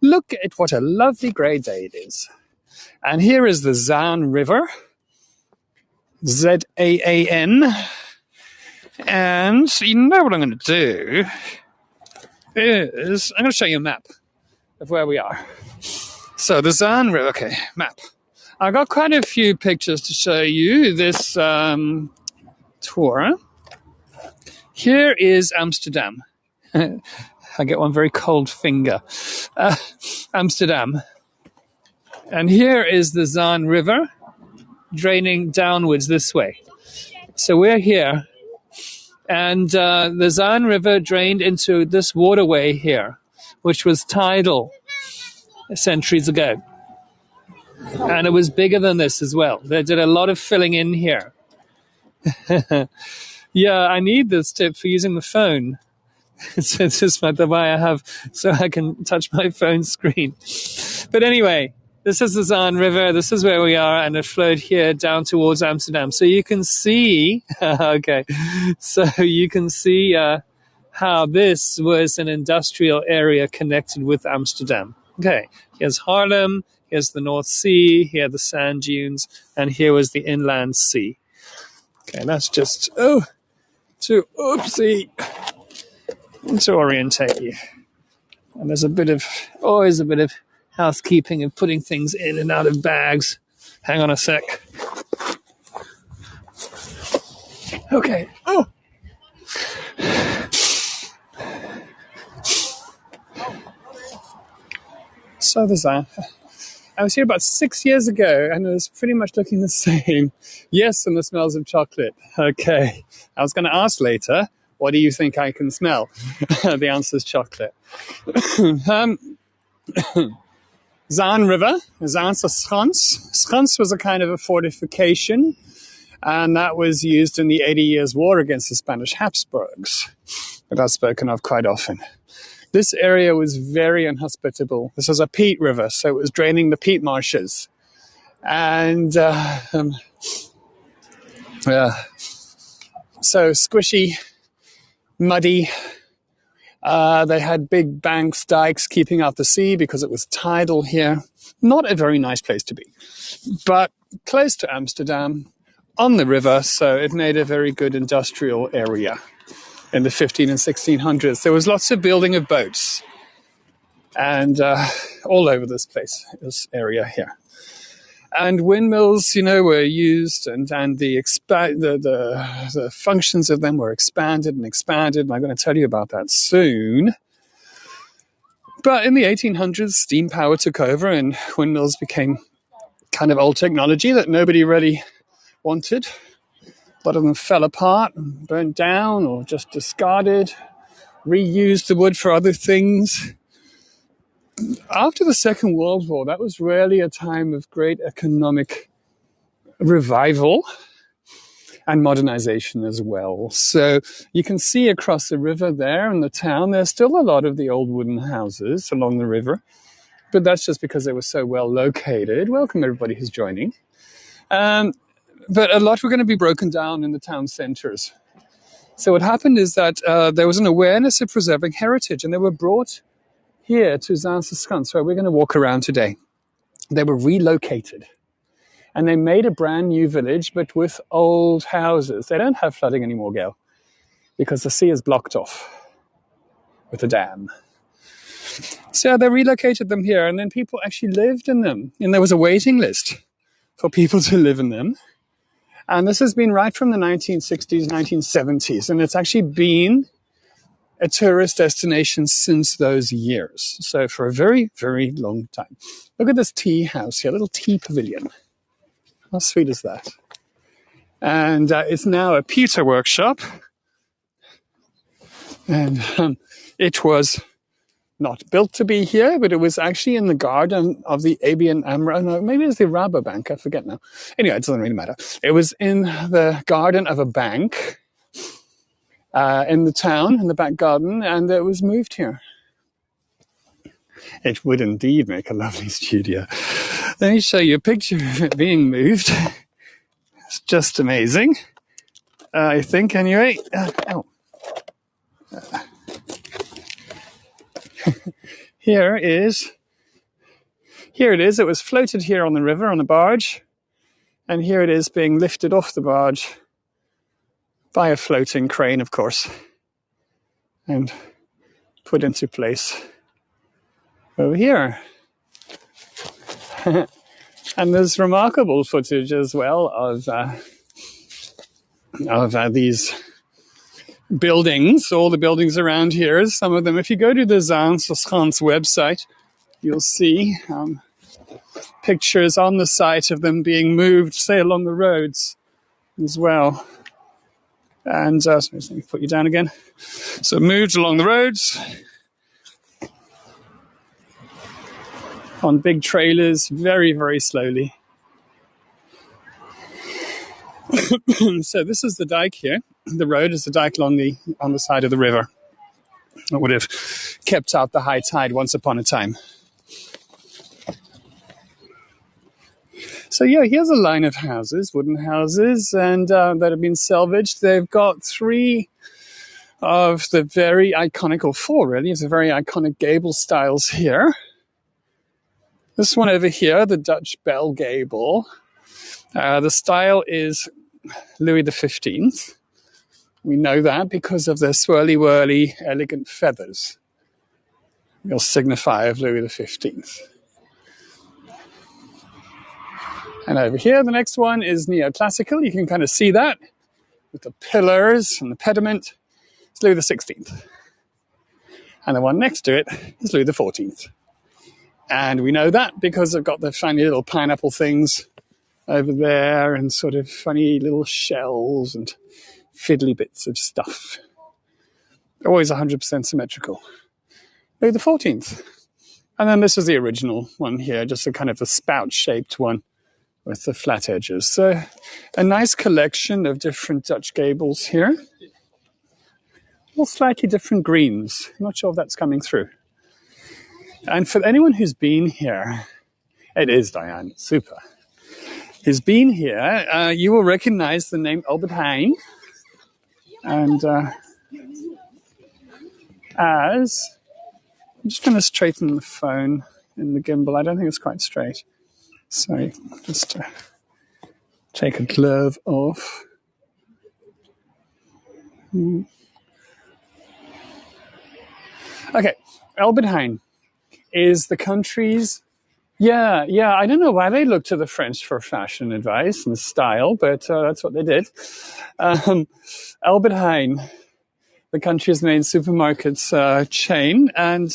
look at what a lovely grey day it is. And here is the Zan River, Zaan. And you know what I'm going to do is I'm going to show you a map of where we are. So the Zan River, okay, map. I got quite a few pictures to show you this tour. Here is Amsterdam. I get one very cold finger. Amsterdam. And here is the Zan River draining downwards this way. So we're here. And the Zan River drained into this waterway here, which was tidal centuries ago. And it was bigger than this as well. They did a lot of filling in here. Yeah, I need this tip for using the phone. So this is the way I have, so I can touch my phone screen. But anyway, this is the Zan River. This is where we are, and it flowed here down towards Amsterdam. So you can see, okay, so you can see how this was an industrial area connected with Amsterdam. Okay, here's Haarlem, here's the North Sea, here are the sand dunes, and here was the inland sea. Okay, that's just, to orientate you. And there's always a bit of housekeeping and putting things in and out of bags. Hang on a sec. Okay. Oh. So there's that. I was here about 6 years ago and it was pretty much looking the same. Yes, and the smells of chocolate. Okay. I was going to ask later, what do you think I can smell? The answer is chocolate. Zan River, Zaanse Schans. Schans was a kind of a fortification, and that was used in the 80 Years' War against the Spanish Habsburgs, that I've spoken of quite often. This area was very inhospitable. This was a peat river, so it was draining the peat marshes. And so squishy, muddy. They had big banks, dikes keeping out the sea because it was tidal here. Not a very nice place to be, but close to Amsterdam, on the river, so it made a very good industrial area in the 15 and 1600s. There was lots of building of boats and all over this place, this area here. And windmills, were used, and the functions of them were expanded, and I'm going to tell you about that soon. But in the 1800s, steam power took over, and windmills became kind of old technology that nobody really wanted. A lot of them fell apart, and burnt down, or just discarded, reused the wood for other things. After the Second World War, that was really a time of great economic revival and modernization as well. So you can see across the river there in the town, there's still a lot of the old wooden houses along the river, but that's just because they were so well located. Welcome everybody who's joining. But a lot were going to be broken down in the town centers. So what happened is that there was an awareness of preserving heritage, and they were brought here to Zaanse Schans, where we're going to walk around today. They were relocated and they made a brand new village, but with old houses. They don't have flooding anymore, Gail, because the sea is blocked off with a dam. So they relocated them here, and then people actually lived in them. And there was a waiting list for people to live in them. And this has been right from the 1960s, 1970s. And it's actually been a tourist destination since those years. So for a very, very long time. Look at this tea house here, a little tea pavilion. How sweet is that? And it's now a pewter workshop. And it was not built to be here, but it was actually in the garden of the ABN AMRO. No, maybe it's the Rabobank, I forget now. Anyway, it doesn't really matter. It was in the garden of a bank in the town, in the back garden, and it was moved here. It would indeed make a lovely studio. Let me show you a picture of it being moved. It's just amazing. I think, anyway. Here is Here it is. It was floated here on the river on a barge. And here it is being lifted off the barge by a floating crane, of course, and put into place over here. And there's remarkable footage as well of these buildings, all the buildings around here. Some of them, if you go to the Zaanse Schans website, you'll see pictures on the site of them being moved, say, along the roads as well. And so let me put you down again. So moved along the roads on big trailers, very, very slowly. So this is the dike here. The road is the dike on the side of the river. It would have kept out the high tide once upon a time. So yeah, here's a line of houses, wooden houses, and that have been salvaged. They've got three of the very iconic, or four really, of the very iconic gable styles here. This one over here, the Dutch bell gable. The style is Louis XV. We know that because of the swirly-whirly, elegant feathers. Real signifier of Louis XV. And over here, the next one is neoclassical. You can kind of see that with the pillars and the pediment. It's Louis XVI. And the one next to it is Louis XIV. And we know that because they've got the funny little pineapple things over there and sort of funny little shells and fiddly bits of stuff. Always 100% symmetrical. Louis XIV. And then this is the original one here, just a kind of a spout-shaped one with the flat edges. So a nice collection of different Dutch gables here. All slightly different greens. I'm not sure if that's coming through. And for anyone who's been here, it is Diane, super. Who's been here, you will recognize the name Albert Heijn. And I'm just going to straighten the phone in the gimbal. I don't think it's quite straight. Sorry, just take a glove off. Okay, Albert Heijn is the country's... Yeah, I don't know why they look to the French for fashion advice and style, but that's what they did. Albert Heijn, the country's main supermarkets chain, and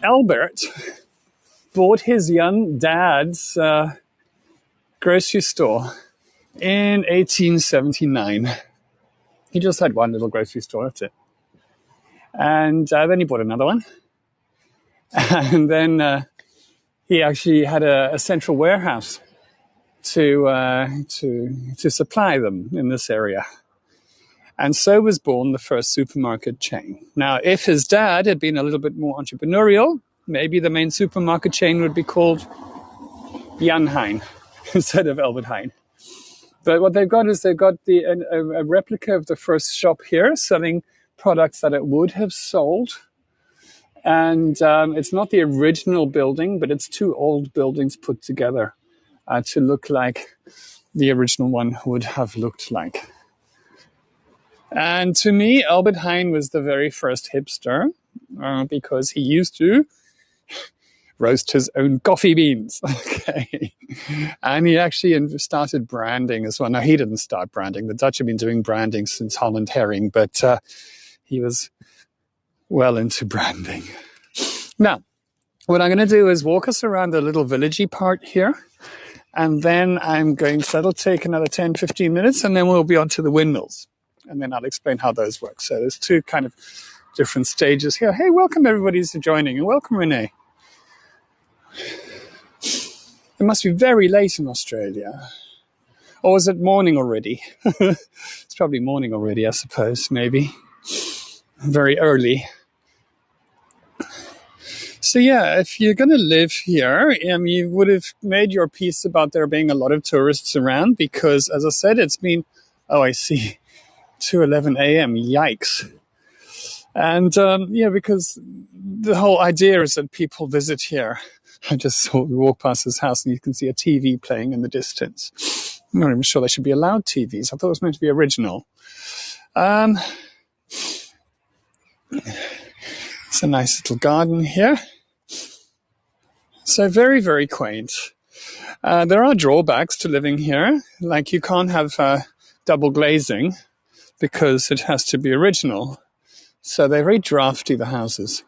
Albert bought his young dad's grocery store in 1879. He just had one little grocery store, that's it. And then he bought another one. And then he actually had a central warehouse to supply them in this area. And so was born the first supermarket chain. Now, if his dad had been a little bit more entrepreneurial, maybe the main supermarket chain would be called Jan Heijn instead of Albert Heijn. But what they've got is a replica of the first shop here, selling products that it would have sold. And it's not the original building, but it's two old buildings put together to look like the original one would have looked like. And to me, Albert Heijn was the very first hipster because he used to roast his own coffee beans. Okay. And he actually started branding as well. Now, he didn't start branding. The Dutch have been doing branding since Holland Herring, but he was well into branding. Now, what I'm going to do is walk us around the little villagey part here. And then that'll take another 10, 15 minutes, and then we'll be on to the windmills. And then I'll explain how those work. So there's two kind of different stages here. Hey, welcome everybody who's joining, and welcome Renee. It must be very late in Australia. Or is it morning already? It's probably morning already, I suppose, maybe. Very early. So yeah, if you're going to live here, you would have made your peace about there being a lot of tourists around because, as I said, it's been, I see, 2:11 a.m. Yikes. And because the whole idea is that people visit here. I just saw we walk past his house and you can see a TV playing in the distance. I'm not even sure they should be allowed TVs. I thought it was meant to be original. It's a nice little garden here. So very, very quaint. There are drawbacks to living here. Like you can't have double glazing because it has to be original. So they're very drafty, the houses.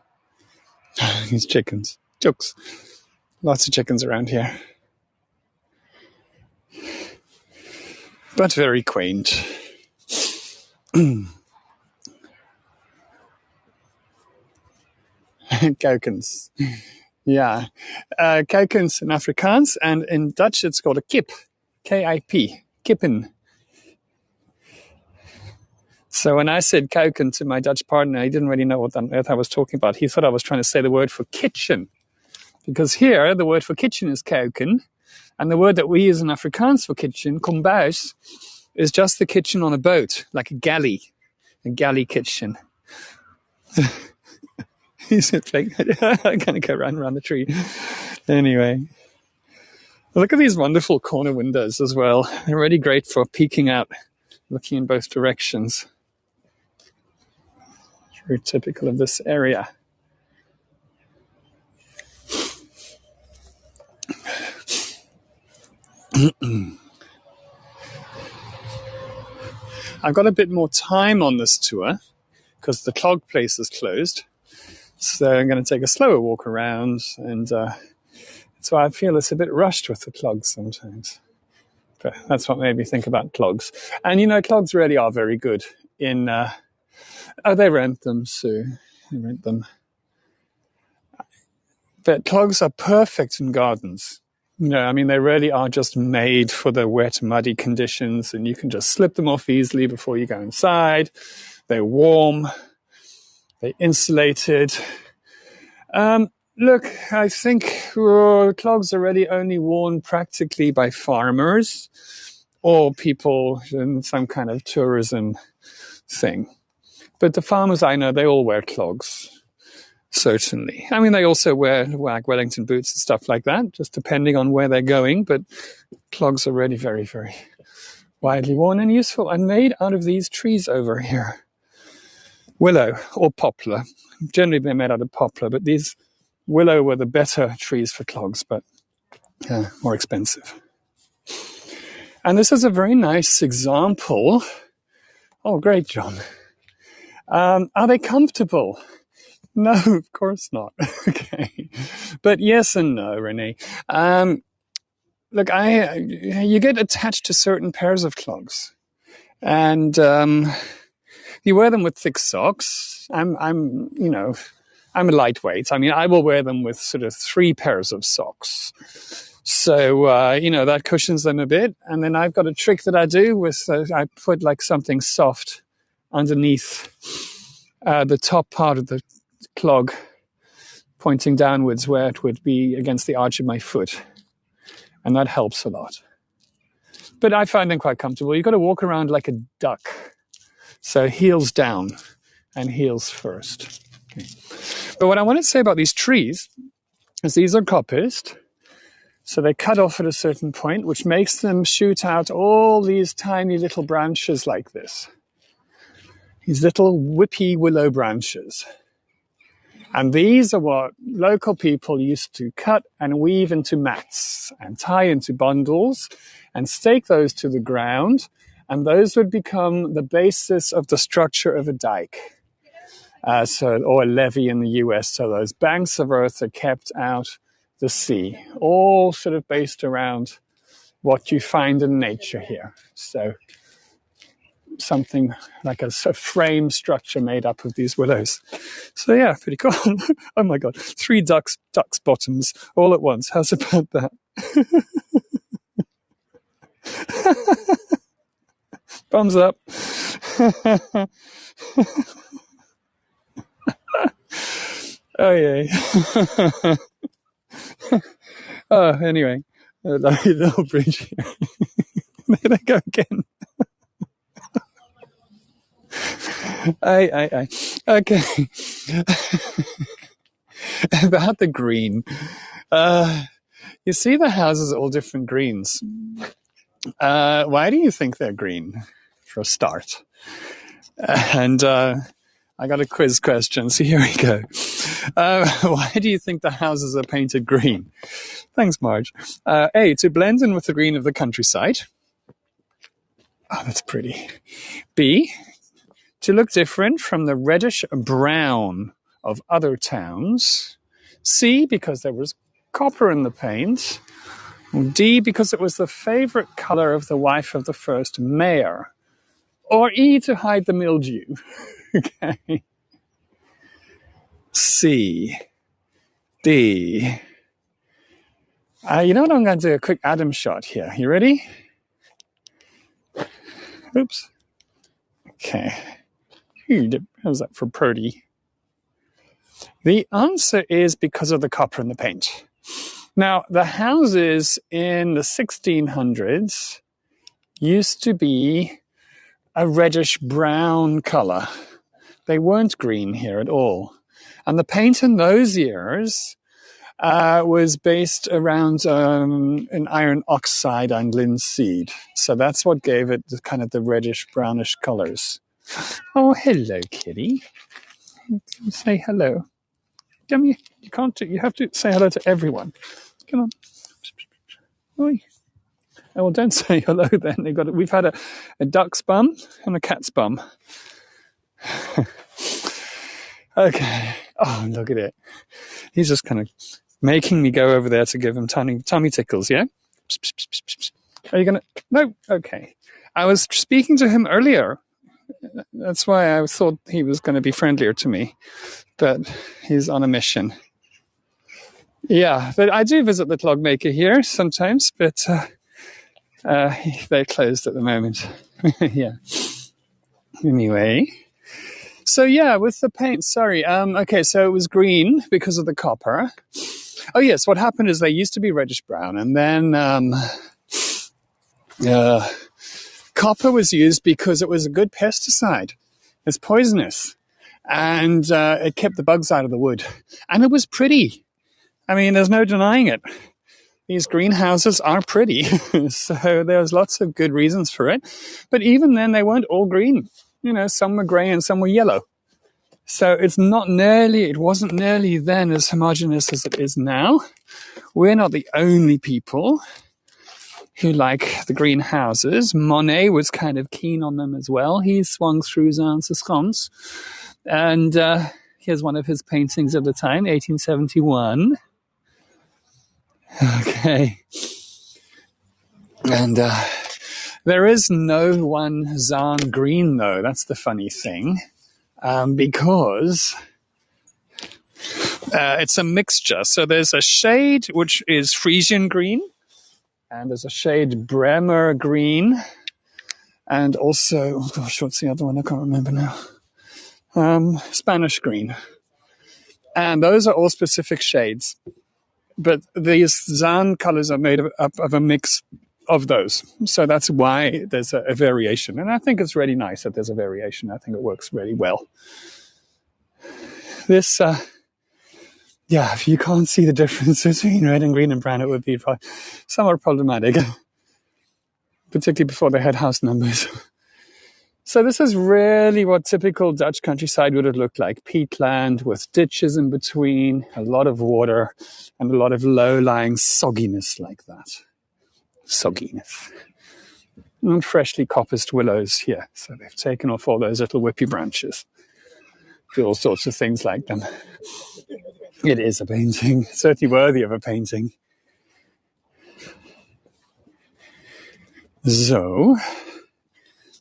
These chickens. Jokes. Lots of chickens around here. But very quaint. Kuikens. Yeah. Kuikens in Afrikaans, and in Dutch it's called a kip. K-I-P. Kippen. So when I said kuiken to my Dutch partner, he didn't really know what on earth I was talking about. He thought I was trying to say the word for kitchen. Because here, the word for kitchen is kuiken, and the word that we use in Afrikaans for kitchen, kombuis, is just the kitchen on a boat, like a galley kitchen. He's like, I'm going to go around the tree. Anyway, look at these wonderful corner windows as well. They're really great for peeking out, looking in both directions. Very typical of this area. I've got a bit more time on this tour because the clog place is closed. So I'm going to take a slower walk around, and that's why I feel it's a bit rushed with the clogs sometimes. But that's what made me think about clogs. And, clogs really are very good in... they rent them, Sue. They rent them. But clogs are perfect in gardens. They really are just made for the wet, muddy conditions, and you can just slip them off easily before you go inside. They're warm. They're insulated. Look, I think clogs are really only worn practically by farmers or people in some kind of tourism thing. But the farmers I know, they all wear clogs. Certainly. They also wear like Wellington boots and stuff like that, just depending on where they're going. But clogs are really very, very widely worn and useful and made out of these trees over here. Willow or poplar. Generally, they're made out of poplar, but these willow were the better trees for clogs, but more expensive. And this is a very nice example. Oh, great, John. Are they comfortable? No, of course not. Okay. But yes and no, Renee. Look, you get attached to certain pairs of clogs. And you wear them with thick socks. I'm a lightweight. I will wear them with sort of 3 pairs of socks. So, that cushions them a bit. And then I've got a trick that I do with, I put like something soft underneath the top part of the clog, pointing downwards where it would be against the arch of my foot. And that helps a lot. But I find them quite comfortable. You've got to walk around like a duck. So heels down and heels first. Okay. But what I want to say about these trees is these are coppiced. So they cut off at a certain point, which makes them shoot out all these tiny little branches like this. These little whippy willow branches. And these are what local people used to cut and weave into mats and tie into bundles and stake those to the ground. And those would become the basis of the structure of a dike. Or a levee in the US. So those banks of earth are kept out the sea, all sort of based around what you find in nature here. So something like a frame structure made up of these willows. So yeah, pretty cool. Oh my God, 3 ducks bottoms all at once. How's about that? Thumbs up. Oh yeah. Anyway, little bridge here. There they go again. I. Okay. About the green. You see the houses are all different greens. Why do you think they're green, for a start? And I got a quiz question, so here we go. Why do you think the houses are painted green? Thanks, Marge. A, to blend in with the green of the countryside. Oh, that's pretty. B, to look different from the reddish brown of other towns. C, because there was copper in the paint. D, because it was the favorite color of the wife of the first mayor. Or E, to hide the mildew. Okay. C, D. You know what? I'm going to do a quick Adam shot here. You ready? Oops. Okay. How's that for Purdy? The answer is because of the copper in the paint. Now, the houses in the 1600s used to be a reddish brown color. They weren't green here at all. And the paint in those years was based around an iron oxide and linseed. So that's what gave it the kind of the reddish brownish colors. Oh, hello, kitty. Say hello. Come here. You can't do, you have to say hello to everyone. Come on. Oi. Oh, well, don't say hello then. We've had a duck's bum and a cat's bum. Okay. Oh, look at it. He's just kind of making me go over there to give him tummy tickles, yeah? Are you going to? No? Okay. I was speaking to him earlier. That's why I thought he was going to be friendlier to me. But he's on a mission. Yeah, but I do visit the clog maker here sometimes, but they're closed at the moment. Yeah. Anyway. So yeah, with the paint, sorry. Okay, so it was green because of the copper. Oh yes, what happened is they used to be reddish brown, and then copper was used because it was a good pesticide. It's poisonous, and it kept the bugs out of the wood, and it was pretty. I mean, there's no denying it. These greenhouses are pretty, so there's lots of good reasons for it. But even then, they weren't all green. You know, some were grey and some were yellow. So it wasn't nearly then as homogeneous as it is now. We're not the only people who like the greenhouses. Monet was kind of keen on them as well. He swung through Zaanse Schans. And here's one of his paintings of the time, 1871. Okay. And there is no one Zaan green, though. That's the funny thing. Because it's a mixture. So there's a shade which is Frisian green, and there's a shade Bremer green, and also, oh gosh, what's the other one? I can't remember now. Spanish green. And those are all specific shades. But these Zaan colors are made up of a mix of those. So that's why there's a variation. And I think it's really nice that there's a variation. I think it works really well. This, if you can't see the difference between red and green and brown, it would be somewhat problematic, particularly before they had house numbers. So this is really what typical Dutch countryside would have looked like. Peatland with ditches in between, a lot of water, and a lot of low-lying sogginess like that. Sogginess. And freshly coppiced willows here. So they've taken off all those little whippy branches. Do all sorts of things like them. It is a painting, certainly worthy of a painting. So,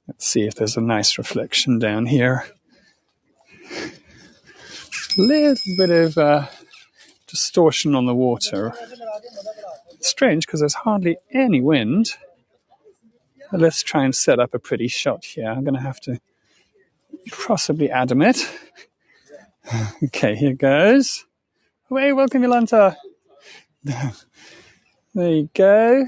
let's see if there's a nice reflection down here. A little bit of distortion on the water. It's strange because there's hardly any wind. But let's try and set up a pretty shot here. I'm going to have to possibly Adam it. Okay, here goes. Hey, welcome, Yolanta. There you go.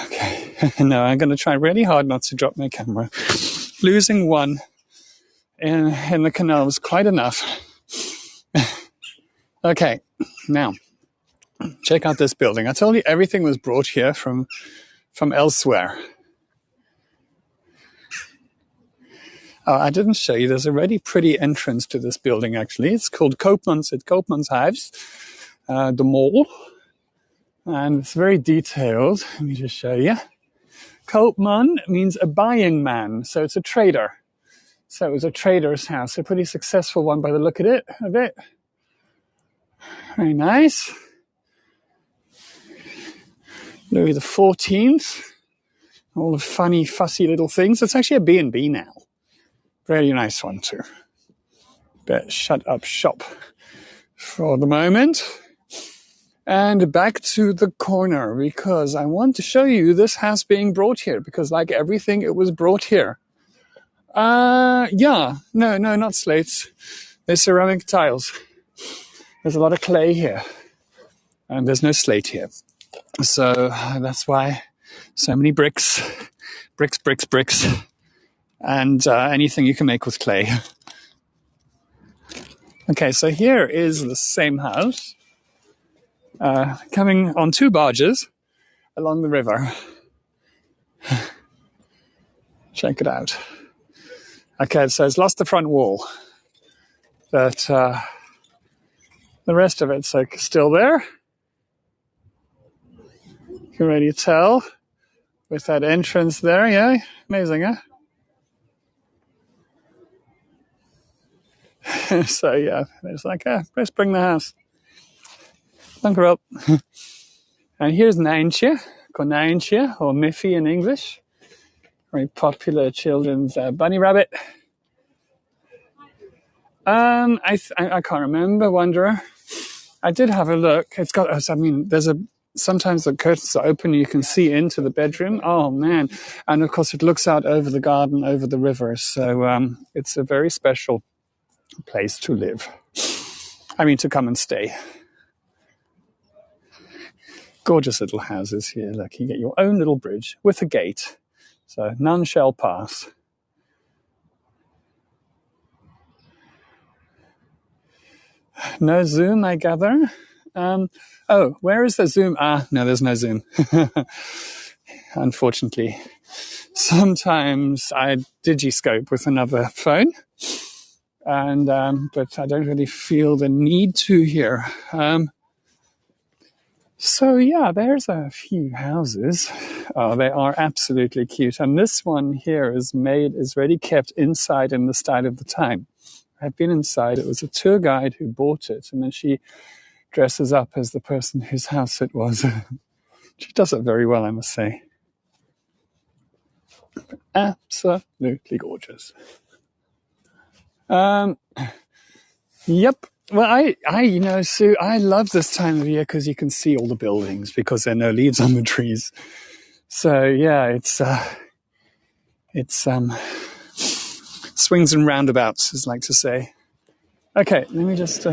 Okay, no, I'm going to try really hard not to drop my camera. Losing one in the canal was quite enough. Okay, now, check out this building. I told you everything was brought here from elsewhere. Oh, I didn't show you. There's a really pretty entrance to this building, actually. It's called Koopmanshuis, the mall. And it's very detailed. Let me just show you. Koopman means a buying man, so it's a trader. So it was a trader's house, a pretty successful one by the look of it. Very nice. Louis XIV. All the funny, fussy little things. It's actually a B&B now. Very nice one too. But shut up shop for the moment. And back to the corner, because I want to show you this house being brought here, because like everything, it was brought here. Yeah, no, not slates. They're ceramic tiles. There's a lot of clay here, and there's no slate here. So that's why so many bricks, and anything you can make with clay. Okay, so here is the same house, coming on 2 barges along the river. Check it out. Okay, so it's lost the front wall, but the rest of it's like still there. You can already tell with that entrance there, yeah? Amazing, huh? So yeah, it's like, let's bring the house. Bunker up. And here's Nijntje, Konijntje, or Miffy in English. Very popular children's bunny rabbit. I can't remember, Wanderer. I did have a look. It's got, sometimes the curtains are open and you can see into the bedroom. Oh man. And of course it looks out over the garden, over the river. So it's a very special place to live. To come and stay. Gorgeous little houses here. Look, you get your own little bridge with a gate. So none shall pass. No zoom, I gather. Where is the zoom? No, there's no zoom. Unfortunately. Sometimes I digiscope with another phone, and but I don't really feel the need to here. So yeah, there's a few houses. Oh, they are absolutely cute. And this one here is really kept inside in the style of the time. I've been inside. It was a tour guide who bought it, and then she dresses up as the person whose house it was. She does it very well, I must say. Absolutely gorgeous. Yep. Well, Sue, I love this time of year because you can see all the buildings because there are no leaves on the trees. So yeah, it's swings and roundabouts, as I like to say. Okay, let me just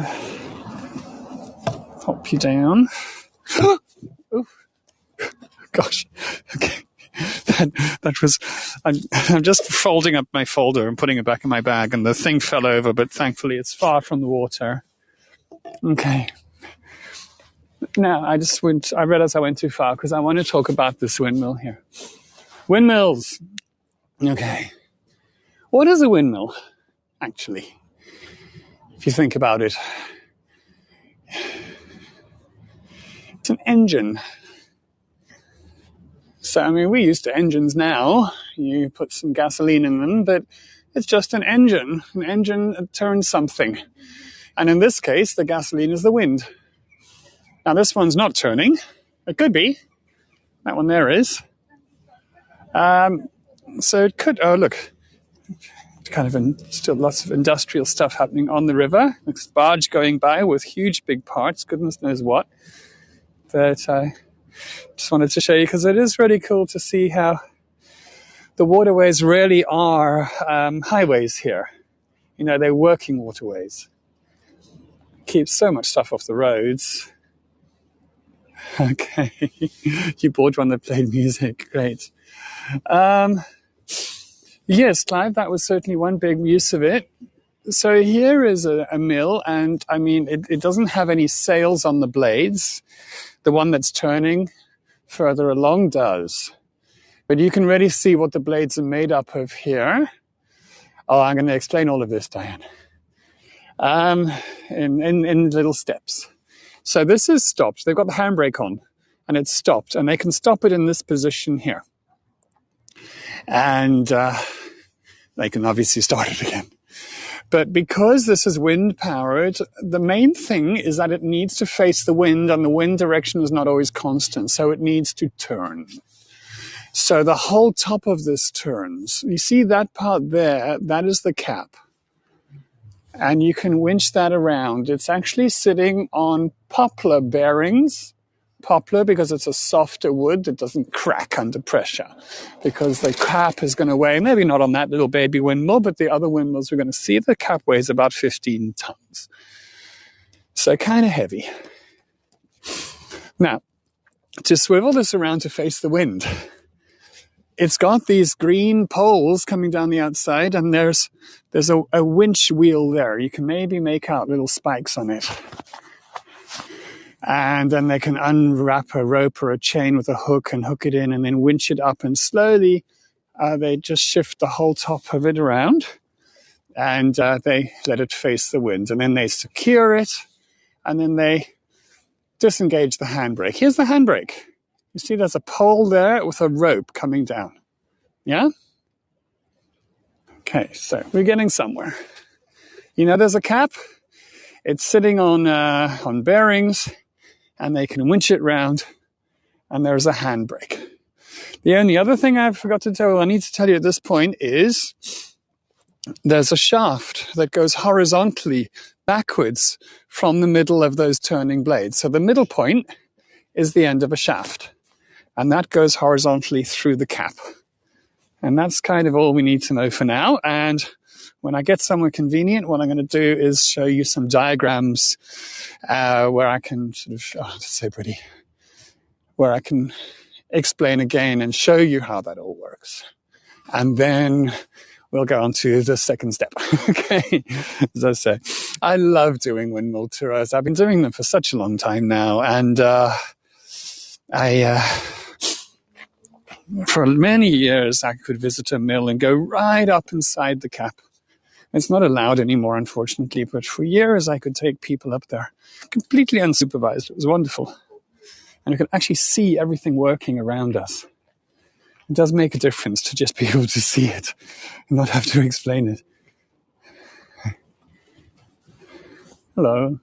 pop you down. Oh, gosh. Okay. That was, I'm just folding up my folder and putting it back in my bag, and the thing fell over, but thankfully it's far from the water. Okay. Now, I realized I went too far because I want to talk about this windmill here. Windmills. Okay. What is a windmill, actually? If you think about it. It's an engine. So, we're used to engines now. You put some gasoline in them, but it's just an engine. An engine that turns something. And in this case, the gasoline is the wind. Now, this one's not turning. It could be. That one there is. So it could... Oh, look. Still lots of industrial stuff happening on the river. Next barge going by with huge big parts. Goodness knows what. But I just wanted to show you because it is really cool to see how the waterways really are highways here. They're working waterways. Keep so much stuff off the roads. Okay. You bought one that played music. Great. Yes, Clive, that was certainly one big use of it. So here is a mill, and I mean, it doesn't have any sails on the blades. The one that's turning further along does. But you can really see what the blades are made up of here. Oh, I'm going to explain all of this, Diane, in little steps. So this is stopped. They've got the handbrake on, and it's stopped, and they can stop it in this position here. And they can obviously start it again. But because this is wind powered, the main thing is that it needs to face the wind, and the wind direction is not always constant, so it needs to turn. So the whole top of this turns. You see that part there, that is the cap. And you can winch that around. It's actually sitting on poplar bearings. Poplar because it's a softer wood, it doesn't crack under pressure, because the cap is going to weigh, maybe not on that little baby windmill, but the other windmills we're going to see, the cap weighs about 15 tons. So kind of heavy. Now, to swivel this around to face the wind, it's got these green poles coming down the outside, and there's a winch wheel there. You can maybe make out little spikes on it. And then they can unwrap a rope or a chain with a hook and hook it in and then winch it up. And slowly they just shift the whole top of it around, and they let it face the wind. And then they secure it, and then they disengage the handbrake. Here's the handbrake. You see there's a pole there with a rope coming down. Yeah? Okay, so we're getting somewhere. You know, there's a cap. It's sitting on bearings, and they can winch it round, and there's a handbrake. The only other thing I need to tell you at this point is there's a shaft that goes horizontally backwards from the middle of those turning blades. So the middle point is the end of a shaft, and that goes horizontally through the cap. And that's kind of all we need to know for now. And when I get somewhere convenient, what I'm going to do is show you some diagrams where I can that's so pretty, where I can explain again and show you how that all works. And then we'll go on to the second step. Okay. As I say, I love doing windmill tours. I've been doing them for such a long time now. And for many years, I could visit a mill and go right up inside the cap. It's not allowed anymore, unfortunately, but for years I could take people up there completely unsupervised. It was wonderful. And you can actually see everything working around us. It does make a difference to just be able to see it and not have to explain it. Hello.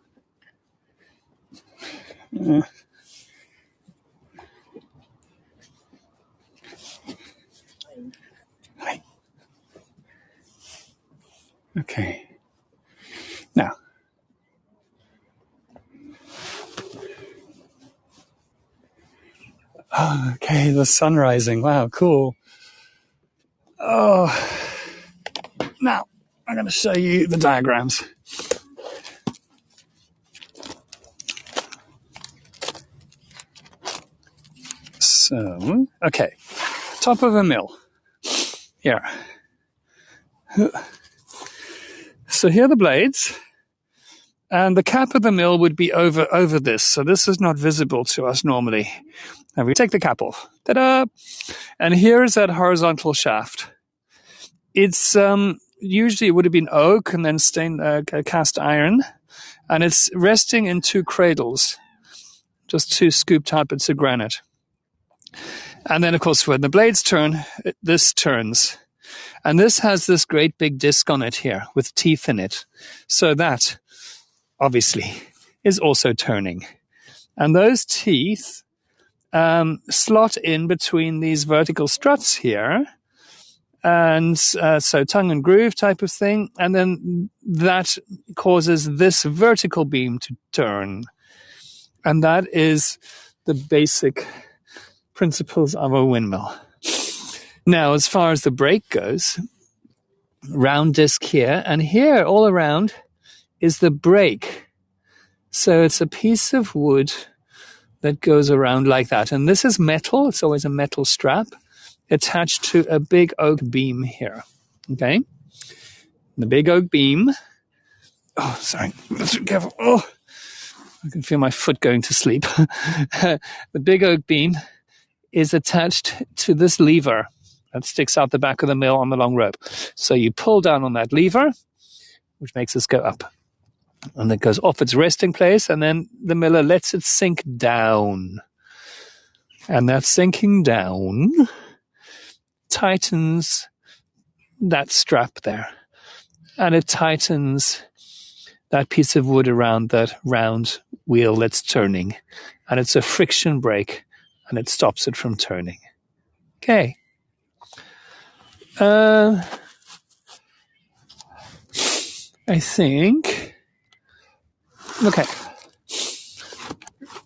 Hi. Okay. Now, okay, the sun rising. Wow, cool. Oh, now I'm going to show you the diagrams. So, okay, top of a mill. Here. So here are the blades. And the cap of the mill would be over this. So this is not visible to us normally. And we take the cap off. Ta-da! And here is that horizontal shaft. It's usually it would have been oak and then cast iron. And it's resting in two cradles. Just two scooped out bits of granite. And then, of course, when the blades turn, this turns. And this has this great big disc on it here with teeth in it. So that, obviously, is also turning. And those teeth slot in between these vertical struts here. And so tongue and groove type of thing. And then that causes this vertical beam to turn. And that is the basic principles of a windmill. Now, as far as the brake goes, round disc here, and here all around is the brake. So it's a piece of wood that goes around like that. And this is metal. It's always a metal strap attached to a big oak beam here. Okay? The big oak beam. Oh, sorry. Let's be careful. Oh, I can feel my foot going to sleep. The big oak beam is attached to this lever that sticks out the back of the mill on the long rope. So you pull down on that lever, which makes us go up. And it goes off its resting place, and then the miller lets it sink down. And that sinking down tightens that strap there. And it tightens that piece of wood around that round wheel that's turning. And it's a friction brake, and it stops it from turning. Okay. I think... Okay.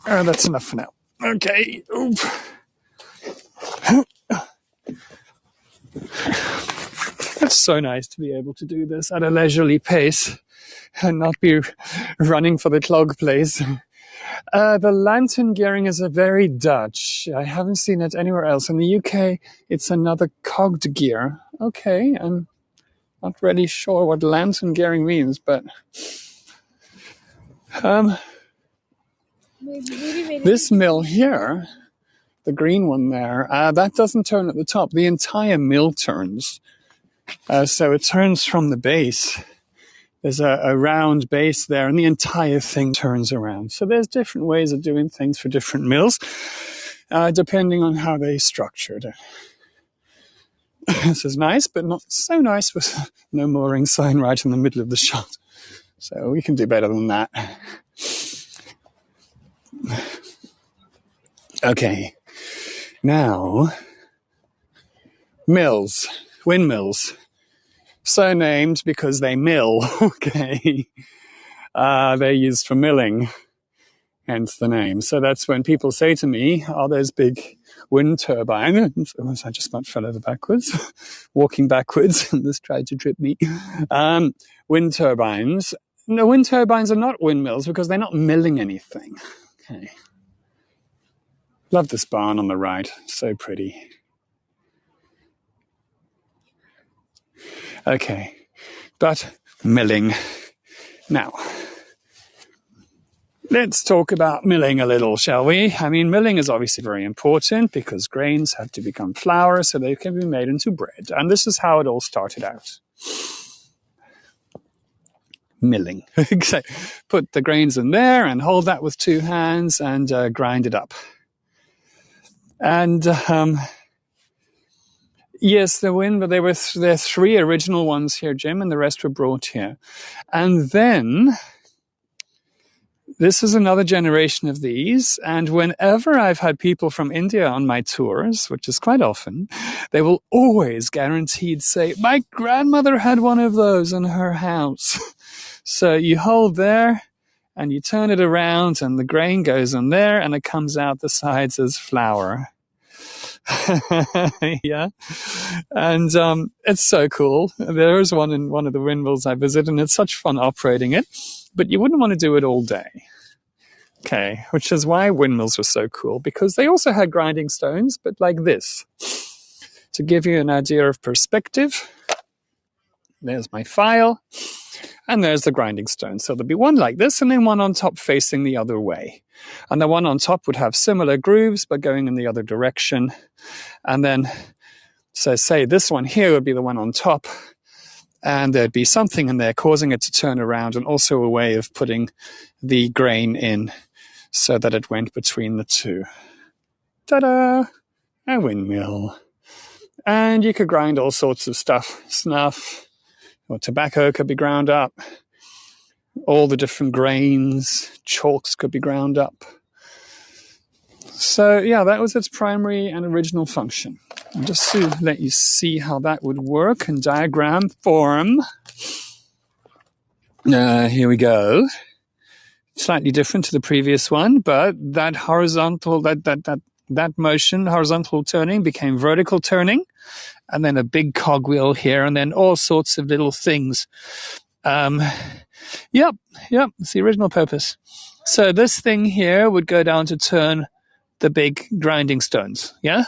That's enough for now. Okay. Oop. It's so nice to be able to do this at a leisurely pace and not be running for the clog place. The lantern gearing is a very Dutch. I haven't seen it anywhere else. In the UK, it's another cogged gear. Okay, I'm not really sure what lantern gearing means, but... this mill here, the green one there, that doesn't turn at the top. The entire mill turns. So it turns from the base. There's a round base there, and the entire thing turns around. So there's different ways of doing things for different mills, depending on how they structured it. This is nice, but not so nice with no mooring sign right in the middle of the shot. So we can do better than that. Okay, now, mills, windmills, so named because they mill, okay, they're used for milling, hence the name. So that's when people say to me, oh, there's big wind turbines. I just about fell over backwards, walking backwards, and this tried to trip me. Wind turbines. No, wind turbines are not windmills because they're not milling anything. Okay. Love this barn on the right. So pretty. Okay. But milling. Now, let's talk about milling a little, shall we? I mean, milling is obviously very important because grains have to become flour so they can be made into bread. And this is how it all started out. Milling. So put the grains in there and hold that with two hands and grind it up. And yes, there are three original ones here, Jim, and the rest were brought here. And then this is another generation of these. And whenever I've had people from India on my tours, which is quite often, they will always guaranteed say, my grandmother had one of those in her house. So you hold there and you turn it around and the grain goes in there and it comes out the sides as flour. Yeah. And it's so cool. There is one in one of the windmills I visit and it's such fun operating it. But you wouldn't want to do it all day. Okay, which is why windmills were so cool, because they also had grinding stones, but like this. To give you an idea of perspective, there's my file, and there's the grinding stone. So there'll be one like this, and then one on top facing the other way. And the one on top would have similar grooves, but going in the other direction. And then, so say this one here would be the one on top, and there'd be something in there causing it to turn around, and also a way of putting the grain in so that it went between the two. Ta-da! A windmill. And you could grind all sorts of stuff. Snuff or tobacco could be ground up. All the different grains, chalks could be ground up. So yeah, that was its primary and original function. And just to let you see how that would work in diagram form. Here we go. Slightly different to the previous one, but that horizontal, that motion, horizontal turning became vertical turning, and then a big cogwheel here, and then all sorts of little things. Yep, it's the original purpose. So this thing here would go down to turn the big grinding stones, yeah?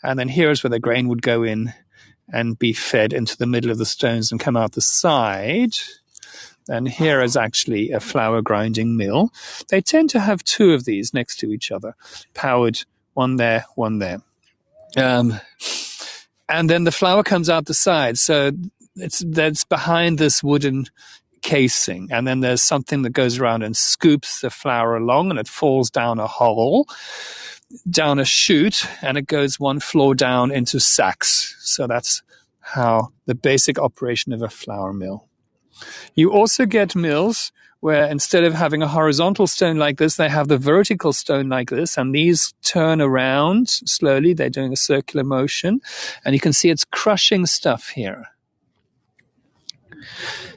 And then here's where the grain would go in and be fed into the middle of the stones and come out the side. And here is actually a flour grinding mill. They tend to have two of these next to each other, powered, one there, one there. And then the flour comes out the side. So that's behind this wooden casing. And then there's something that goes around and scoops the flour along, and it falls down a hole, down a chute, and it goes one floor down into sacks. So that's how the basic operation of a flour mill. You also get mills where instead of having a horizontal stone like this, they have the vertical stone like this, and these turn around slowly. They're doing a circular motion, and you can see it's crushing stuff here.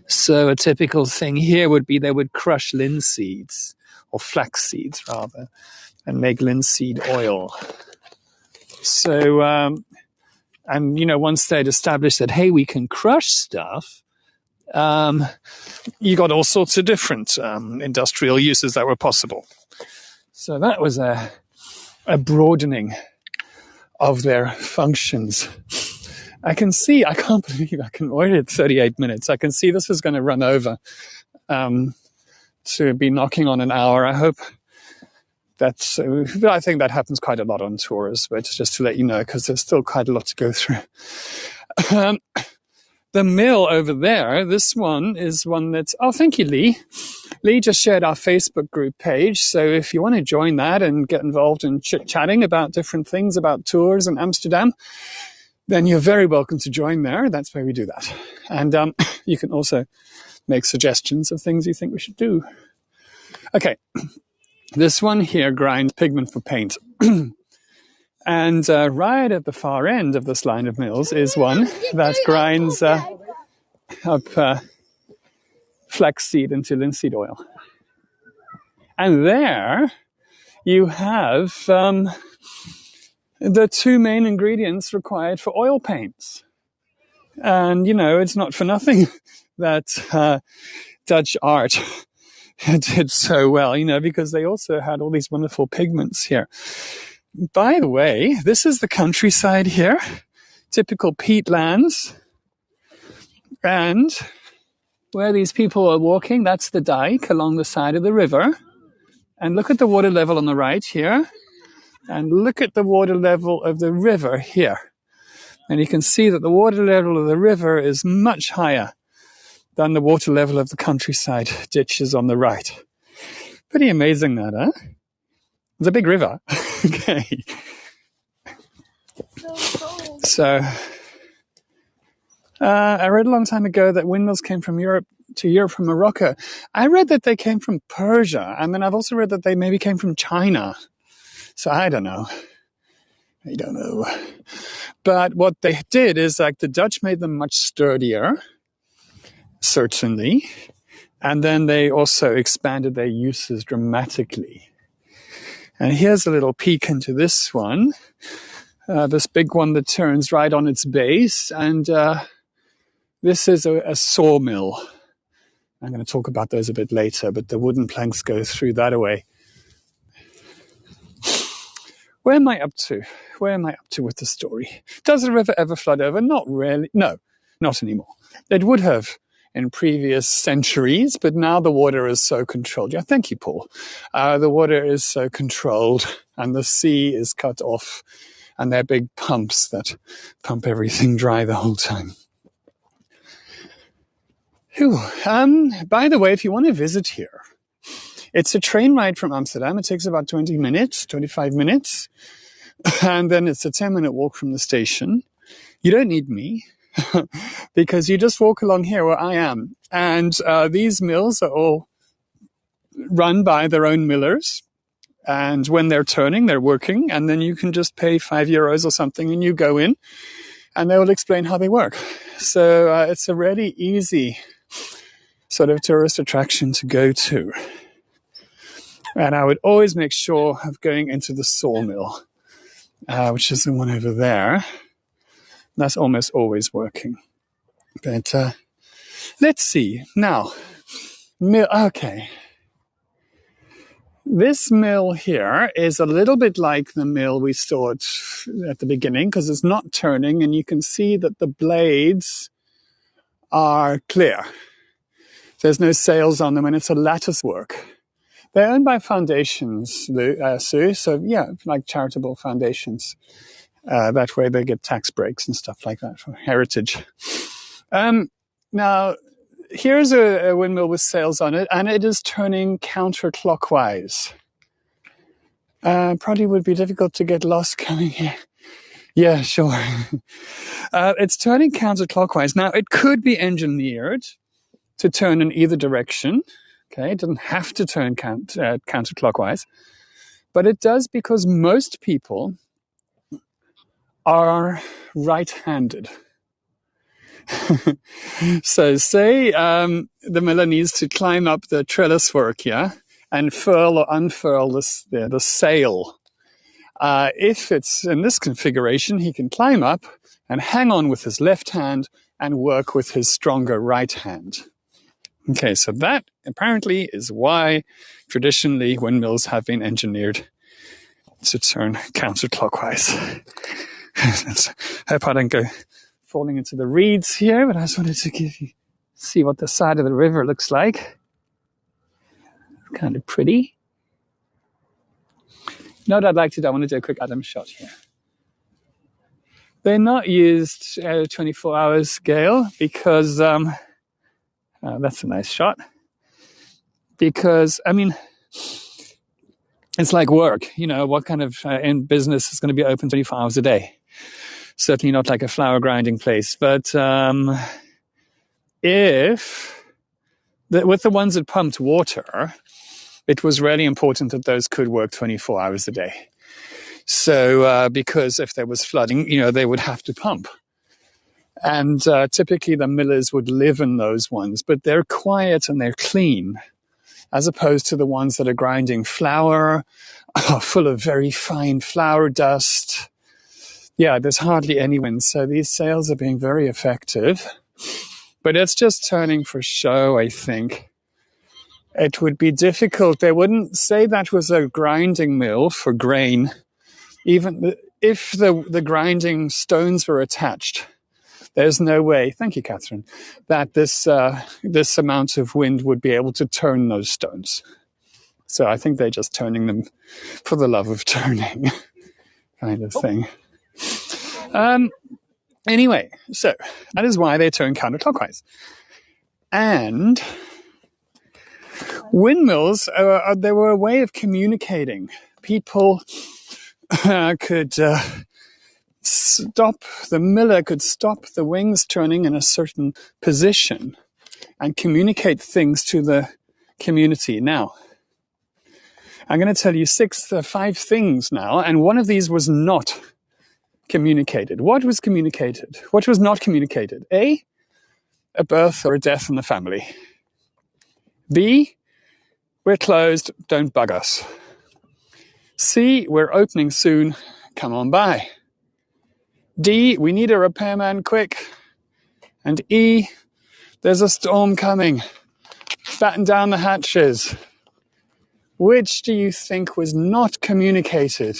So a typical thing here would be they would crush linseeds, or flax seeds rather, and make linseed oil. So, and once they'd established that, hey, we can crush stuff, you got all sorts of different industrial uses that were possible. So that was a broadening of their functions. I can't believe I can order it 38 minutes. I can see this is going to run over to be knocking on an hour. I hope that's, I think that happens quite a lot on tours, but just to let you know, because there's still quite a lot to go through. The mill over there, this one is one that's, oh, thank you, Lee. Lee just shared our Facebook group page. So if you want to join that and get involved in chit-chatting about different things, about tours in Amsterdam, then you're very welcome to join there. That's where we do that. And you can also make suggestions of things you think we should do. Okay, this one here grinds pigment for paint. And right at the far end of this line of mills is one that grinds up flaxseed into linseed oil. And there you have the two main ingredients required for oil paints. And, it's not for nothing that Dutch art did so well, because they also had all these wonderful pigments here. By the way, this is the countryside here, typical peatlands. And where these people are walking, that's the dike along the side of the river. And look at the water level on the right here. And look at the water level of the river here. And you can see that the water level of the river is much higher than the water level of the countryside ditches on the right. Pretty amazing that, huh? It's a big river. Okay. So, I read a long time ago that windmills came from Europe from Morocco. I read that they came from Persia, and then I've also read that they maybe came from China. So I don't know. But what they did is the Dutch made them much sturdier, certainly. And then they also expanded their uses dramatically. And here's a little peek into this one. This big one that turns right on its base. And this is a sawmill. I'm going to talk about those a bit later, but the wooden planks go through that away. Where am I up to? Where am I up to with the story? Does the river ever flood over? Not really. No, not anymore. It would have in previous centuries, but now the water is so controlled. Yeah, thank you, Paul. The water is so controlled and the sea is cut off and they're big pumps that pump everything dry the whole time. Whew. By the way, if you want to visit here, it's a train ride from Amsterdam. It takes about 25 minutes. And then it's a 10-minute walk from the station. You don't need me because you just walk along here where I am. And these mills are all run by their own millers. And when they're turning, they're working. And then you can just pay €5 or something and you go in and they will explain how they work. So it's a really easy sort of tourist attraction to go to. And I would always make sure of going into the sawmill, which is the one over there. That's almost always working. But let's see. Now, mill. Okay. This mill here is a little bit like the mill we saw at the beginning because it's not turning, and you can see that the blades are clear. There's no sails on them, and it's a lattice work. They're owned by foundations, Sue, so yeah, like charitable foundations. That way they get tax breaks and stuff like that for heritage. Now, here's a windmill with sails on it, and it is turning counterclockwise. Probably would be difficult to get lost coming here. Yeah, sure. It's turning counterclockwise. Now, it could be engineered to turn in either direction. Okay, it doesn't have to turn counterclockwise, but it does because most people are right-handed. So say the miller needs to climb up the trellis work here and furl or unfurl the sail. If it's in this configuration, he can climb up and hang on with his left hand and work with his stronger right hand. Okay, so that apparently is why traditionally windmills have been engineered to turn counterclockwise. I hope I don't go falling into the reeds here, but I just wanted to see what the side of the river looks like. Kind of pretty. You know what I'd like to do? I want to do a quick Adam shot here. They're not used 24 hours scale because that's a nice shot. Because, I mean, it's like work. You know, what kind of in business is going to be open 24 hours a day? Certainly not like a flour grinding place. But with the ones that pumped water, it was really important that those could work 24 hours a day. So because if there was flooding, you know, they would have to pump. And typically the millers would live in those ones, but they're quiet and they're clean, as opposed to the ones that are grinding flour, full of very fine flour dust. Yeah, there's hardly any wind, so these sails are being very effective. But it's just turning for show, I think. It would be difficult. They wouldn't say that was a grinding mill for grain, even if the grinding stones were attached. There's no way, thank you, Catherine, that this amount of wind would be able to turn those stones. So I think they're just turning them for the love of turning, kind of thing. Anyway, so that is why they turn counterclockwise. And windmills, they were a way of communicating. People could the miller could stop the wings turning in a certain position and communicate things to the community. Now, I'm going to tell you 5 things now, and one of these was not communicated. What was communicated? What was not communicated? A birth or a death in the family. B, we're closed, don't bug us. C, we're opening soon, come on by. D, we need a repairman quick. And E, there's a storm coming. Batten down the hatches. Which do you think was not communicated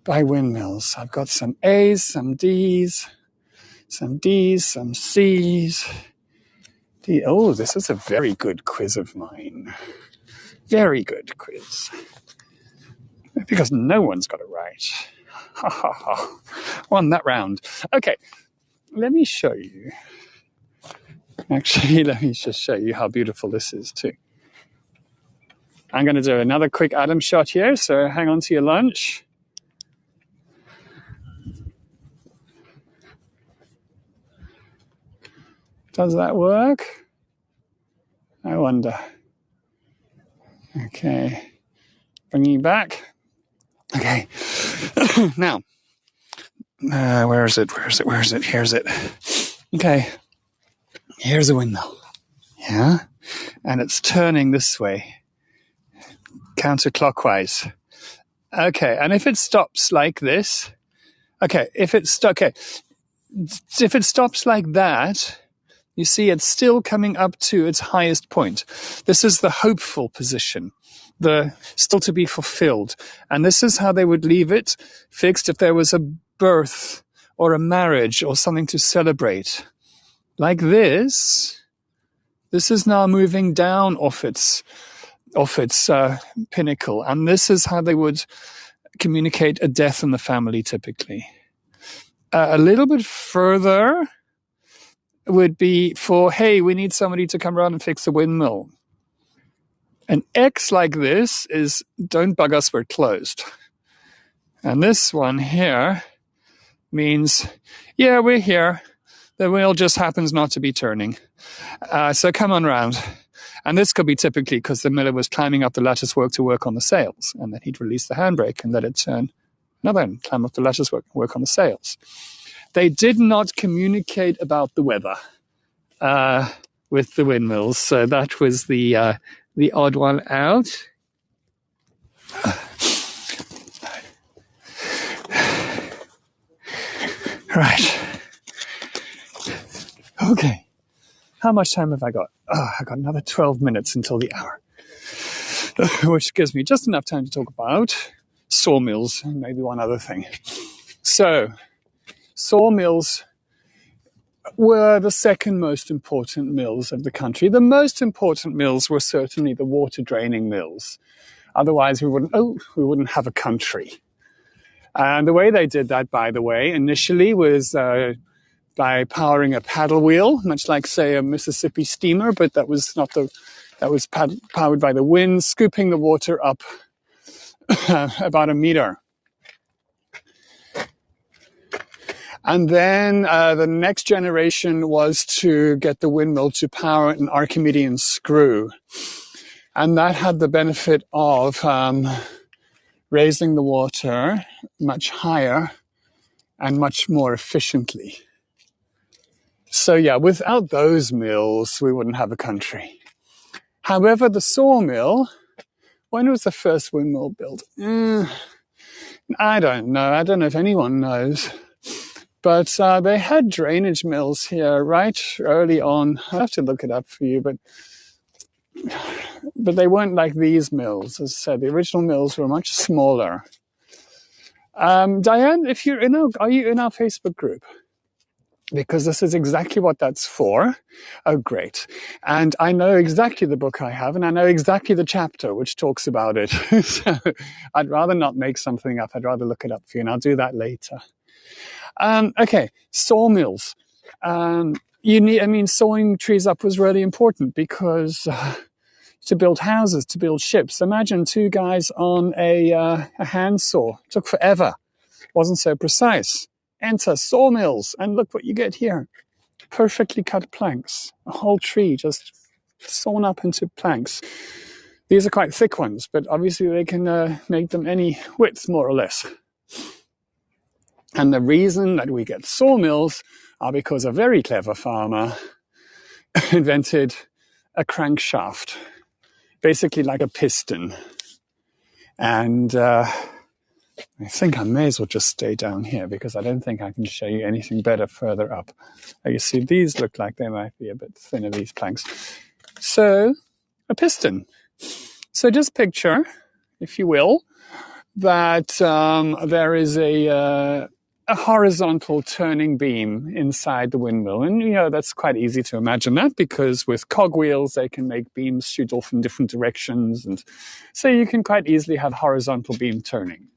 by windmills? I've got some A's, some D's, some C's. Oh, this is a very good quiz of mine. Very good quiz. Because no one's got it right. Ha ha ha. Won that round. Okay, let me show you. Actually, let me just show you how beautiful this is too. I'm going to do another quick Adam shot here, so hang on to your lunch. Does that work? I wonder. Okay. Bringing you back. Okay. Now, where is it? Here's it. Okay. Here's a windmill. Yeah. And it's turning this way. Counterclockwise. Okay. And if it stops like this, if it stops like that, you see it's still coming up to its highest point. This is the hopeful position. the still to be fulfilled. And this is how they would leave it fixed if there was a birth or a marriage or something to celebrate. Like this. This is now moving down off its pinnacle. And this is how they would communicate a death in the family typically. A little bit further would be for, hey, we need somebody to come around and fix the windmill. An X like this is, don't bug us, we're closed. And this one here means, yeah, we're here. The wheel just happens not to be turning. So come on round. And this could be typically because the miller was climbing up the lattice work to work on the sails. And then he'd release the handbrake and let it turn another and climb up the lattice work on the sails. They did not communicate about the weather with the windmills. So that was the odd one out. Right. Okay. How much time have I got? I got another 12 minutes until the hour, which gives me just enough time to talk about sawmills and maybe one other thing. So, sawmills were the second most important mills of the country. The most important mills were certainly the water draining mills. Otherwise, we wouldn't have a country. And the way they did that, by the way, initially was by powering a paddle wheel, much like, say, a Mississippi steamer, but that was powered by the wind, scooping the water up about a meter. And then the next generation was to get the windmill to power an Archimedean screw. And that had the benefit of raising the water much higher and much more efficiently. So yeah, without those mills, we wouldn't have a country. However, the sawmill, when was the first windmill built? I don't know. I don't know if anyone knows. But they had drainage mills here right early on. I have to look it up for you, but they weren't like these mills. As I said, the original mills were much smaller. Diane, are you in our Facebook group? Because this is exactly what that's for. Oh, great. And I know exactly the book I have, and I know exactly the chapter which talks about it. So I'd rather not make something up. I'd rather look it up for you, and I'll do that later. Okay, sawmills. Sawing trees up was really important because to build houses, to build ships. Imagine two guys on a handsaw. It took forever. Wasn't so precise. Enter sawmills, and look what you get here. Perfectly cut planks. A whole tree just sawn up into planks. These are quite thick ones, but obviously they can make them any width, more or less. And the reason that we get sawmills are because a very clever farmer invented a crankshaft, basically like a piston. And I think I may as well just stay down here because I don't think I can show you anything better further up. You see, these look like they might be a bit thinner, these planks. So, a piston. So just picture, if you will, that there is a horizontal turning beam inside the windmill. And, that's quite easy to imagine that because with cogwheels, they can make beams shoot off in different directions. And so you can quite easily have horizontal beam turning.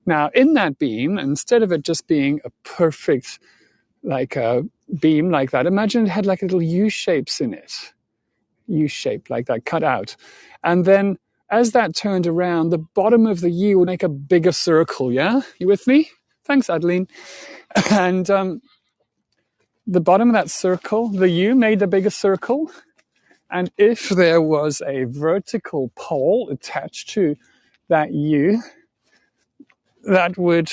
Now, in that beam, instead of it just being a perfect, like a beam like that, imagine it had like little U-shapes in it. U-shape like that, cut out. And then as that turned around, the bottom of the U would make a bigger circle, yeah? You with me? Thanks, Adeline. And the bottom of that circle, the U made a bigger circle. And if there was a vertical pole attached to that U, that would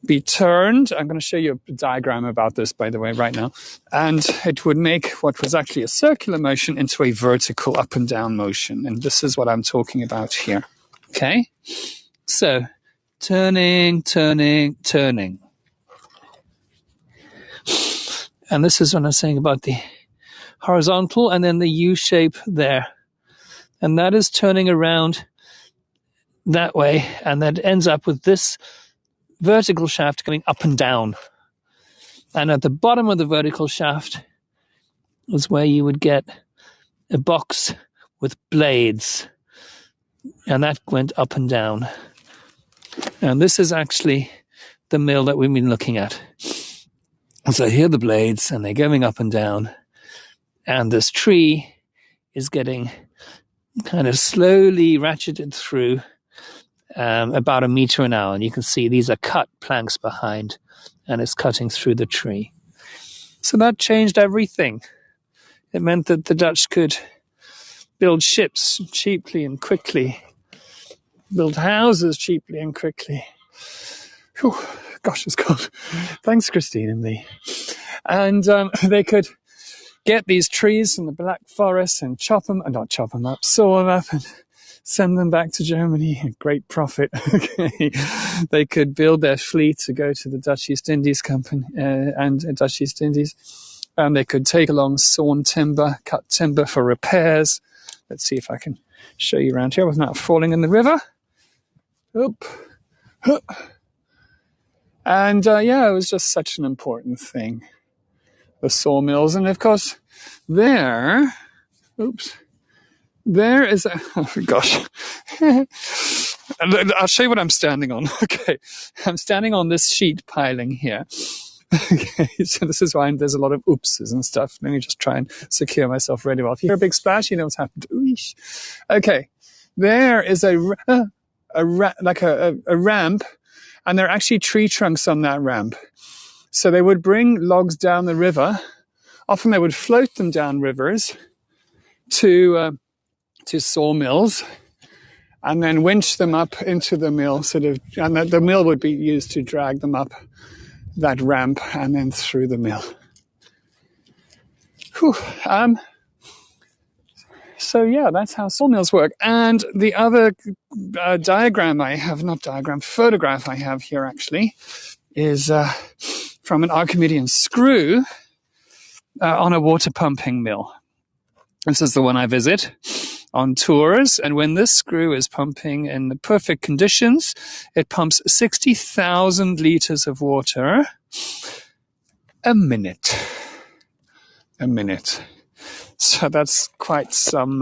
be turned. I'm going to show you a diagram about this, by the way, right now. And it would make what was actually a circular motion into a vertical up and down motion. And this is what I'm talking about here. Okay? So, turning, turning, turning. And this is what I'm saying about the horizontal and then the U shape there. and that is turning around that way, and that ends up with this vertical shaft going up and down. And at the bottom of the vertical shaft is where you would get a box with blades, and that went up and down. And this is actually the mill that we've been looking at. So here are the blades, and they're going up and down, and this tree is getting kind of slowly ratcheted through about 1 meter an hour. And you can see these are cut planks behind, and it's cutting through the tree. So that changed everything. It meant that the Dutch could build ships cheaply and quickly, build houses cheaply and quickly. Whew, gosh, it's cold. Thanks, Christine and Lee. And they could get these trees from the Black Forest and saw them up and send them back to Germany at great profit. Okay. They could build their fleet to go to the Dutch East Indies Company and Dutch East Indies. And they could take along sawn timber, cut timber for repairs. Let's see if I can show you around here without falling in the river. Oop. And it was just such an important thing, the sawmills. And of course, there is I'll show you what I'm standing on. Okay, I'm standing on this sheet piling here. Okay, so this is why there's a lot of oopses and stuff. Let me just try and secure myself really well. If you hear a big splash, you know what's happened. Oosh. Okay, there is a ramp, and there are actually tree trunks on that ramp. So they would bring logs down the river. Often they would float them down rivers to sawmills, and then winch them up into the mill, and the mill would be used to drag them up that ramp and then through the mill. So yeah, that's how sawmills work. And the other photograph I have here actually is from an Archimedean screw on a water pumping mill. This is the one I visit on tours, and when this screw is pumping in the perfect conditions, it pumps 60,000 liters of water a minute. So that's quite some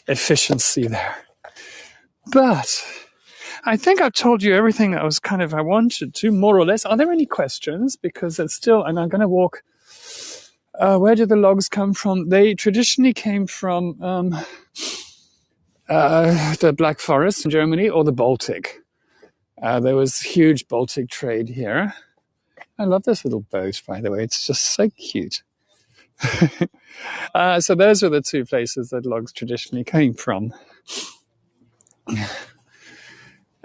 efficiency there. But I think I've told you everything that I wanted to, more or less. Are there any questions? Because it's still, and I'm going to walk. Where do the logs come from? They traditionally came from the Black Forest in Germany or the Baltic. There was huge Baltic trade here. I love this little boat, by the way. It's just so cute. So those were the two places that logs traditionally came from.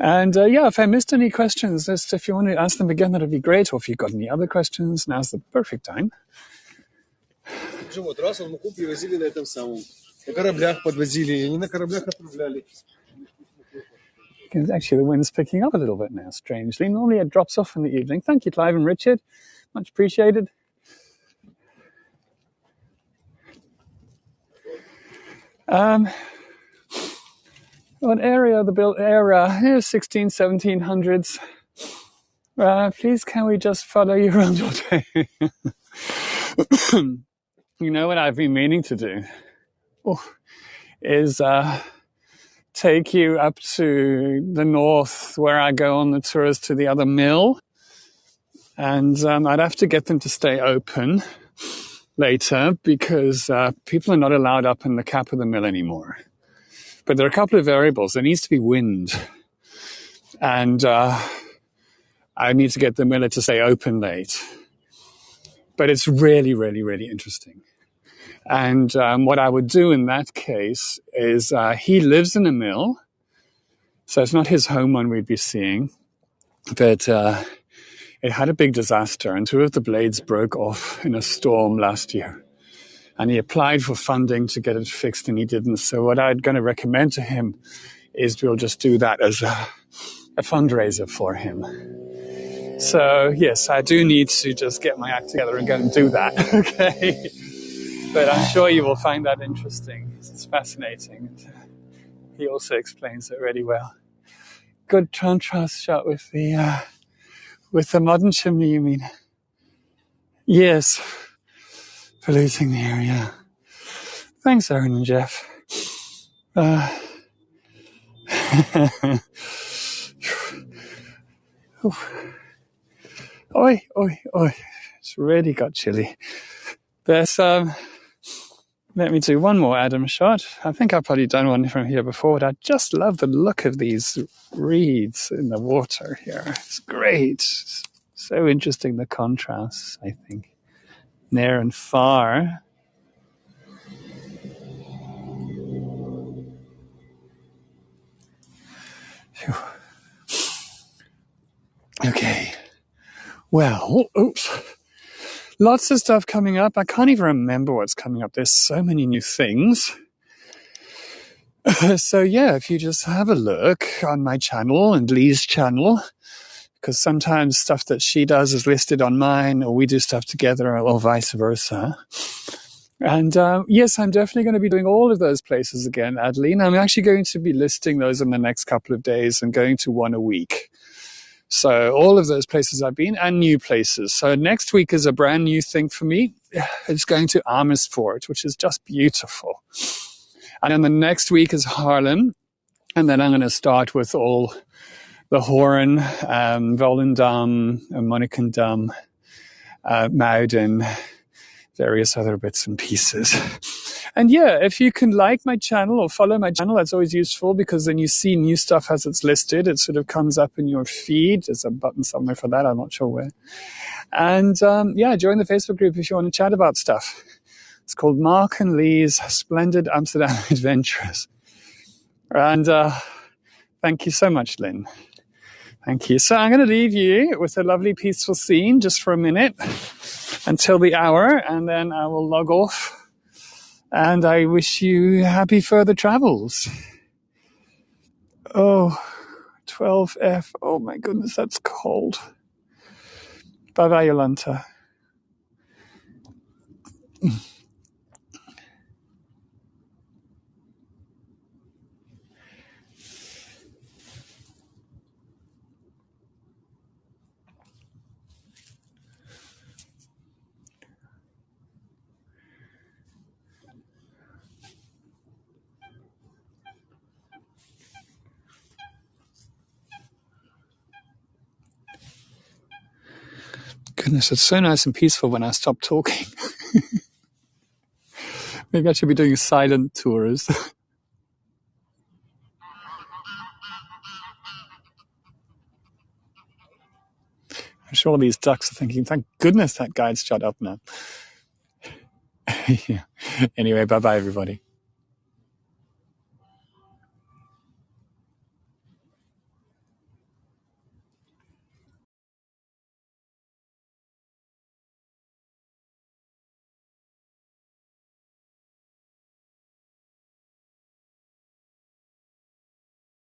And if I missed any questions, just if you want to ask them again, that would be great. Or if you've got any other questions, now's the perfect time. Actually, the wind's picking up a little bit now, strangely. Normally it drops off in the evening. Thank you, Clive and Richard. Much appreciated. What area of the built era? 1700s. Please, can we just follow you around all day? You know what I've been meaning to do is take you up to the north where I go on the tours to the other mill. And I'd have to get them to stay open later because people are not allowed up in the cap of the mill anymore. But there are a couple of variables. There needs to be wind. And I need to get the miller to stay open late. But it's really, really, really interesting. And what I would do in that case is he lives in a mill. So it's not his home one we'd be seeing. But it had a big disaster, and 2 of the blades broke off in a storm last year. And he applied for funding to get it fixed, and he didn't. So what I'm going to recommend to him is we'll just do that as a fundraiser for him. So, yes, I do need to just get my act together and go and do that, okay? But I'm sure you will find that interesting. It's fascinating. He also explains it really well. Good contrast shot with the modern chimney, you mean? Yes. Polluting the area. Thanks, Aaron and Jeff. Oi, oi, oi. It's really got chilly. But let me do one more Adam shot. I think I've probably done one from here before, but I just love the look of these reeds in the water here. It's great. It's so interesting, the contrasts, I think. Near and far. Phew. Okay. Well, oops. Lots of stuff coming up. I can't even remember what's coming up. There's so many new things. So yeah, if you just have a look on my channel and Lee's channel, because sometimes stuff that she does is listed on mine, or we do stuff together, or vice versa. And yes, I'm definitely going to be doing all of those places again, Adeline. I'm actually going to be listing those in the next couple of days and going to one a week. So all of those places I've been and new places. So next week is a brand new thing for me. It's going to Amersfoort, which is just beautiful. And then the next week is Haarlem. And then I'm going to start with all the Hoorn, Volendam, Monnikendam, Muiden, various other bits and pieces. And yeah, if you can like my channel or follow my channel, that's always useful, because then you see new stuff as it's listed. It sort of comes up in your feed. There's a button somewhere for that. I'm not sure where. And yeah, join the Facebook group if you want to chat about stuff. It's called Mark and Lee's Splendid Amsterdam Adventures. And thank you so much, Lynn. Thank you. So I'm going to leave you with a lovely peaceful scene just for a minute until the hour, and then I will log off. And I wish you happy further travels. Oh, 12F. Oh my goodness, that's cold. Bye-bye, Yolanta. Goodness, it's so nice and peaceful when I stop talking. Maybe I should be doing silent tours. I'm sure all these ducks are thinking, thank goodness that guide's shut up now. Yeah. Anyway, bye-bye, everybody.